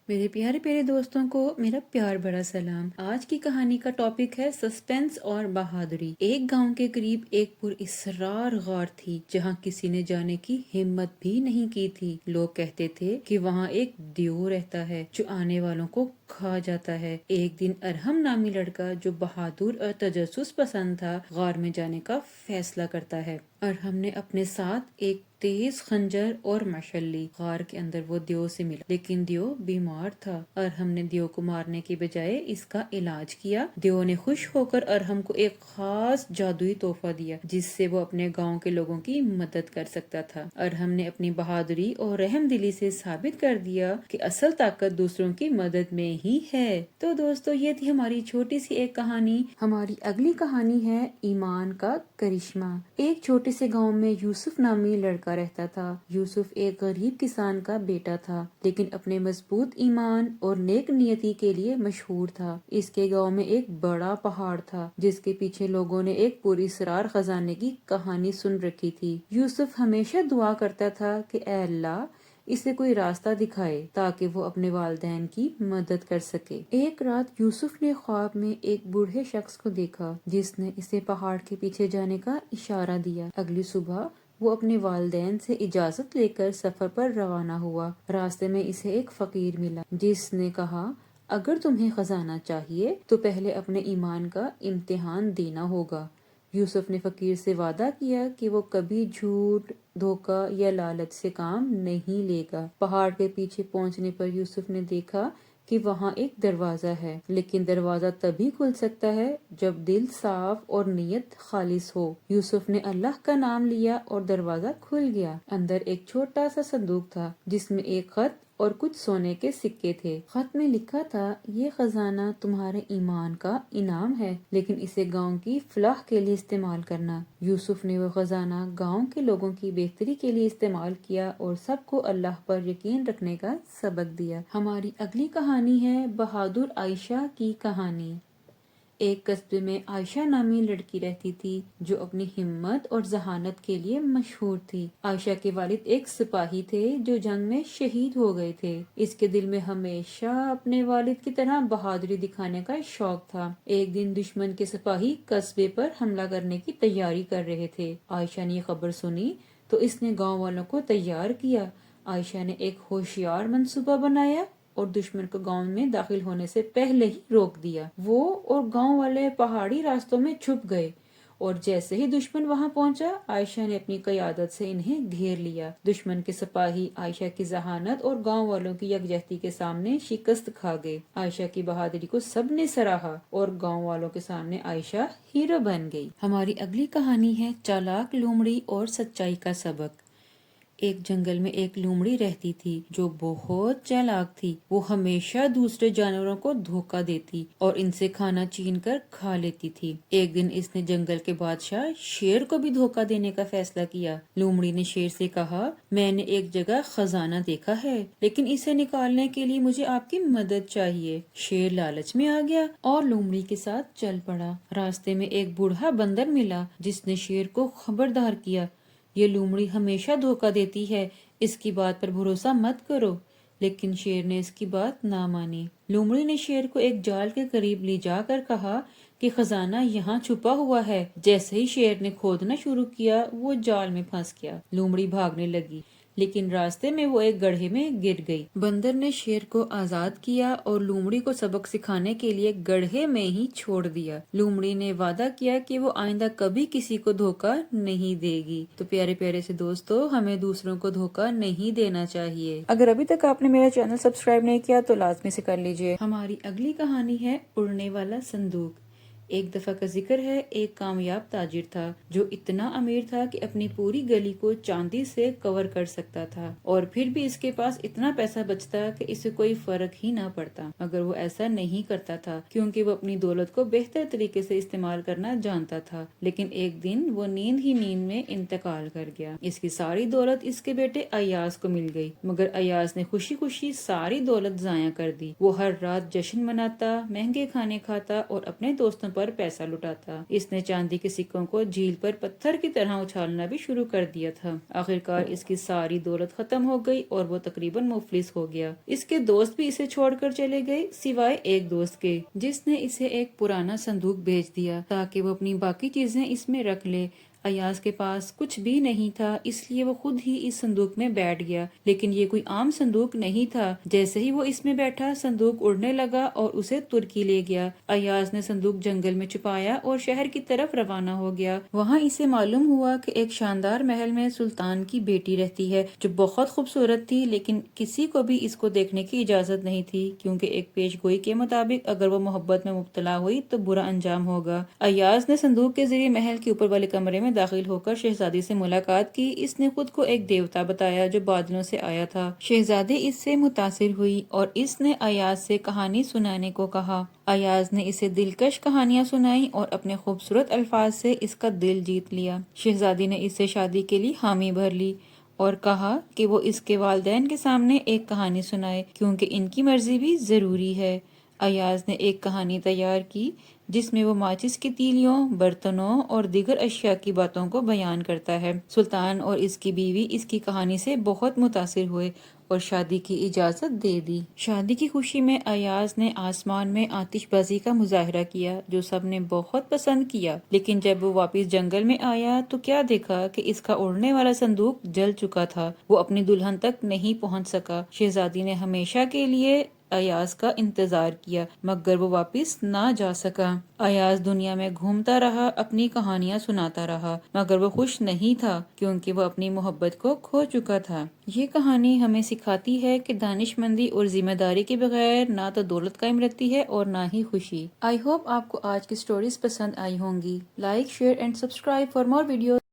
میرے پیارے پیارے دوستوں کو میرا پیار بڑا سلام۔ آج کی کہانی کا ٹاپک ہے سسپینس اور بہادری۔ ایک گاؤں کے قریب ایک پر اسرار غار تھی جہاں کسی نے جانے کی ہمت بھی نہیں کی تھی۔ لوگ کہتے تھے کہ وہاں ایک دیو رہتا ہے جو آنے والوں کو کھا جاتا ہے۔ ایک دن ارہم نامی لڑکا جو بہادر اور تجسس پسند تھا غار میں جانے کا فیصلہ کرتا ہے۔ ارہم نے اپنے ساتھ ایک تیز خنجر اور مشعل لی۔ غار کے اندر وہ دیو سے ملا لیکن دیو بیمار تھا۔ ارہم نے دیو کو مارنے کی بجائے اس کا علاج کیا۔ دیو نے خوش ہو کر ارہم کو ایک خاص جادوئی تحفہ دیا جس سے وہ اپنے گاؤں کے لوگوں کی مدد کر سکتا تھا۔ ارہم نے اپنی بہادری اور رحم دلی سے ثابت کر دیا کہ اصل طاقت دوسروں کی مدد میں ہی ہے۔ تو دوستو یہ تھی ہماری چھوٹی سی ایک کہانی۔ ہماری اگلی کہانی ہے ایمان کا کرشمہ۔ ایک چھوٹے سے گاؤں میں یوسف نامی لڑکا رہتا تھا۔ یوسف ایک غریب کسان کا بیٹا تھا لیکن اپنے مضبوط ایمان اور نیک نیتی کے لیے مشہور تھا۔ اس کے گاؤں میں ایک بڑا پہاڑ تھا جس کے پیچھے لوگوں نے ایک پراسرار خزانے کی کہانی سن رکھی تھی۔ یوسف ہمیشہ دعا کرتا تھا کہ اے اللہ اسے کوئی راستہ دکھائے تاکہ وہ اپنے والدین کی مدد کر سکے۔ ایک رات یوسف نے خواب میں ایک بوڑھے شخص کو دیکھا جس نے اسے پہاڑ کے پیچھے جانے کا اشارہ دیا۔ اگلی صبح وہ اپنے والدین سے اجازت لے کر سفر پر روانہ ہوا۔ راستے میں اسے ایک فقیر ملا جس نے کہا اگر تمہیں خزانہ چاہیے تو پہلے اپنے ایمان کا امتحان دینا ہوگا۔ یوسف نے فقیر سے وعدہ کیا کہ وہ کبھی جھوٹ، دھوکہ یا لالچ سے کام نہیں لے گا۔ پہاڑ کے پیچھے پہنچنے پر یوسف نے دیکھا کہ وہاں ایک دروازہ ہے لیکن دروازہ تبھی کھل سکتا ہے جب دل صاف اور نیت خالص ہو۔ یوسف نے اللہ کا نام لیا اور دروازہ کھل گیا۔ اندر ایک چھوٹا سا صندوق تھا جس میں ایک خط اور کچھ سونے کے سکے تھے۔ خط میں لکھا تھا یہ خزانہ تمہارے ایمان کا انعام ہے لیکن اسے گاؤں کی فلاح کے لیے استعمال کرنا۔ یوسف نے وہ خزانہ گاؤں کے لوگوں کی بہتری کے لیے استعمال کیا اور سب کو اللہ پر یقین رکھنے کا سبق دیا۔ ہماری اگلی کہانی ہے بہادر عائشہ کی کہانی۔ ایک قصبے میں عائشہ نامی لڑکی رہتی تھی جو اپنی ہمت اور ذہانت کے لیے مشہور تھی۔ عائشہ کے والد ایک سپاہی تھے جو جنگ میں شہید ہو گئے تھے۔ اس کے دل میں ہمیشہ اپنے والد کی طرح بہادری دکھانے کا شوق تھا۔ ایک دن دشمن کے سپاہی قصبے پر حملہ کرنے کی تیاری کر رہے تھے۔ عائشہ نے یہ خبر سنی تو اس نے گاؤں والوں کو تیار کیا۔ عائشہ نے ایک ہوشیار منصوبہ بنایا اور دشمن کو گاؤں میں داخل ہونے سے پہلے ہی روک دیا۔ وہ اور گاؤں والے پہاڑی راستوں میں چھپ گئے اور جیسے ہی دشمن وہاں پہنچا عائشہ نے اپنی قیادت سے انہیں گھیر لیا۔ دشمن کے سپاہی عائشہ کی ذہانت اور گاؤں والوں کی یکجہتی کے سامنے شکست کھا گئے۔ عائشہ کی بہادری کو سب نے سراہا اور گاؤں والوں کے سامنے عائشہ ہیرو بن گئی۔ ہماری اگلی کہانی ہے چالاک لومڑی اور سچائی کا سبق۔ ایک جنگل میں ایک لومڑی رہتی تھی جو بہت چالاک تھی۔ وہ ہمیشہ دوسرے جانوروں کو دھوکہ دیتی اور ان سے کھانا چھین کر کھا لیتی تھی۔ ایک دن اس نے جنگل کے بادشاہ شیر کو بھی دھوکہ دینے کا فیصلہ کیا۔ لومڑی نے شیر سے کہا میں نے ایک جگہ خزانہ دیکھا ہے لیکن اسے نکالنے کے لیے مجھے آپ کی مدد چاہیے۔ شیر لالچ میں آ گیا اور لومڑی کے ساتھ چل پڑا۔ راستے میں ایک بوڑھا بندر ملا جس نے شیر کو خبردار کیا یہ لومڑی ہمیشہ دھوکہ دیتی ہے، اس کی بات پر بھروسہ مت کرو۔ لیکن شیر نے اس کی بات نہ مانی۔ لومڑی نے شیر کو ایک جال کے قریب لے جا کر کہا کہ خزانہ یہاں چھپا ہوا ہے۔ جیسے ہی شیر نے کھودنا شروع کیا وہ جال میں پھنس گیا۔ لومڑی بھاگنے لگی لیکن راستے میں وہ ایک گڑھے میں گر گئی۔ بندر نے شیر کو آزاد کیا اور لومڑی کو سبق سکھانے کے لیے گڑھے میں ہی چھوڑ دیا۔ لومڑی نے وعدہ کیا کہ وہ آئندہ کبھی کسی کو دھوکہ نہیں دے گی۔ تو پیارے پیارے سے دوستو ہمیں دوسروں کو دھوکہ نہیں دینا چاہیے۔ اگر ابھی تک آپ نے میرا چینل سبسکرائب نہیں کیا تو لازمی سے کر لیجئے۔ ہماری اگلی کہانی ہے اڑنے والا صندوق۔ ایک دفعہ کا ذکر ہے ایک کامیاب تاجر تھا جو اتنا امیر تھا کہ اپنی پوری گلی کو چاندی سے کور کر سکتا تھا اور پھر بھی اس کے پاس اتنا پیسہ بچتا کہ اسے کوئی فرق ہی نہ پڑتا، مگر وہ ایسا نہیں کرتا تھا کیونکہ وہ اپنی دولت کو بہتر طریقے سے استعمال کرنا جانتا تھا۔ لیکن ایک دن وہ نیند ہی نیند میں انتقال کر گیا۔ اس کی ساری دولت اس کے بیٹے ایاز کو مل گئی مگر ایاز نے خوشی خوشی ساری دولت ضائع کر دی۔ وہ ہر رات جشن مناتا، مہنگے کھانے کھاتا اور اپنے دوستوں پر پیسہ لٹاتا۔ اس نے چاندی کے سکوں کو جھیل پر پتھر کی طرح اچھالنا بھی شروع کر دیا تھا۔ آخرکار اس کی ساری دولت ختم ہو گئی اور وہ تقریباً مفلس ہو گیا۔ اس کے دوست بھی اسے چھوڑ کر چلے گئے سوائے ایک دوست کے، جس نے اسے ایک پرانا صندوق بھیج دیا تاکہ وہ اپنی باقی چیزیں اس میں رکھ لے۔ ایاز کے پاس کچھ بھی نہیں تھا، اس لیے وہ خود ہی اس صندوق میں بیٹھ گیا، لیکن یہ کوئی عام صندوق نہیں تھا۔ جیسے ہی وہ اس میں بیٹھا، صندوق اڑنے لگا اور اسے ترکی لے گیا۔ ایاز نے صندوق جنگل میں چھپایا اور شہر کی طرف روانہ ہو گیا۔ وہاں اسے معلوم ہوا کہ ایک شاندار محل میں سلطان کی بیٹی رہتی ہے جو بہت خوبصورت تھی، لیکن کسی کو بھی اس کو دیکھنے کی اجازت نہیں تھی کیونکہ ایک پیش گوئی کے مطابق اگر وہ محبت میں مبتلا ہوئی تو برا انجام ہوگا۔ ایاز نے صندوق کے ذریعے محل کے اوپر والے کمرے میں داخل ہو کر شہزادی سے ملاقات کی۔ اس نے خود کو ایک دیوتا بتایا جو بادلوں سے آیا تھا۔ شہزادی اس سے متاثر ہوئی اور اس نے ایاز سے کہانی سنانے کو کہا۔ ایاز نے اسے دلکش کہانیاں سنائیں اور اپنے خوبصورت الفاظ سے اس کا دل جیت لیا۔ شہزادی نے اسے شادی کے لیے حامی بھر لی اور کہا کہ وہ اس کے والدین کے سامنے ایک کہانی سنائے کیونکہ ان کی مرضی بھی ضروری ہے۔ ایاز نے ایک کہانی تیار کی جس میں وہ ماچس کی تیلیوں، برتنوں اور دیگر اشیاء کی باتوں کو بیان کرتا ہے۔ سلطان اور اس کی بیوی اس کی کہانی سے بہت متاثر ہوئے اور شادی کی اجازت دے دی۔ شادی کی خوشی میں ایاز نے آسمان میں آتش بازی کا مظاہرہ کیا جو سب نے بہت پسند کیا، لیکن جب وہ واپس جنگل میں آیا تو کیا دیکھا کہ اس کا اڑنے والا صندوق جل چکا تھا۔ وہ اپنی دلہن تک نہیں پہنچ سکا۔ شہزادی نے ہمیشہ کے لیے ایاز کا انتظار کیا مگر وہ واپس نہ جا سکا۔ ایاز دنیا میں گھومتا رہا، اپنی کہانیاں سناتا رہا، مگر وہ خوش نہیں تھا کیونکہ وہ اپنی محبت کو کھو چکا تھا۔ یہ کہانی ہمیں سکھاتی ہے کہ دانش مندی اور ذمہ داری کے بغیر نہ تو دولت قائم رہتی ہے اور نہ ہی خوشی۔ آئی ہوپ آپ کو آج کی سٹوریز پسند آئی ہوں گی۔ Like, share and subscribe for more videos.